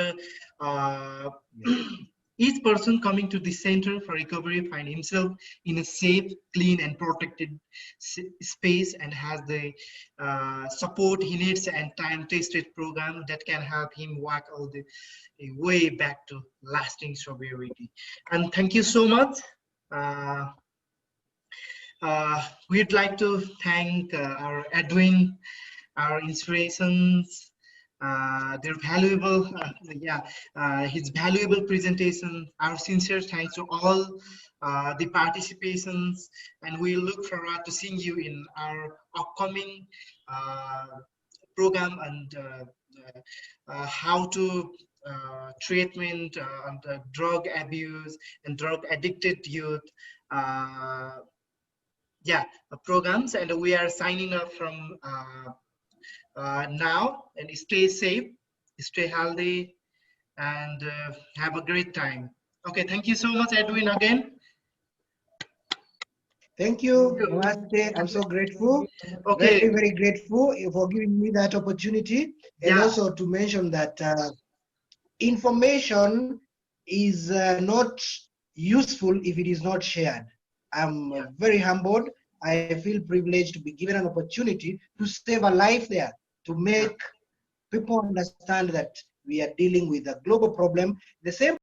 Speaker 1: each person coming to the center for recovery find himself in a safe, clean, and protected space, and has the support he needs and time-tested program that can help him walk all the way back to lasting sobriety. And thank you so much. Uh, we'd like to thank our Edwin, our inspirations, their valuable, his valuable presentation. Our sincere thanks to all the participations, and we look forward to seeing you in our upcoming uh, program and how to treatment on the drug abuse and drug addicted youth. Uh, Programs, and we are signing up from now, and stay safe, stay healthy, and have a great time. Okay, thank you so much, Edwin, again.
Speaker 2: Thank you, Namaste. I'm so grateful,
Speaker 1: Okay,
Speaker 2: very grateful for giving me that opportunity, and
Speaker 1: yeah,
Speaker 2: also to mention that information is not useful if it is not shared. I'm
Speaker 1: yeah,
Speaker 2: very humbled. I feel privileged to be given an opportunity to save a life there, to
Speaker 1: yeah,
Speaker 2: make people understand that we are dealing with a global problem. The same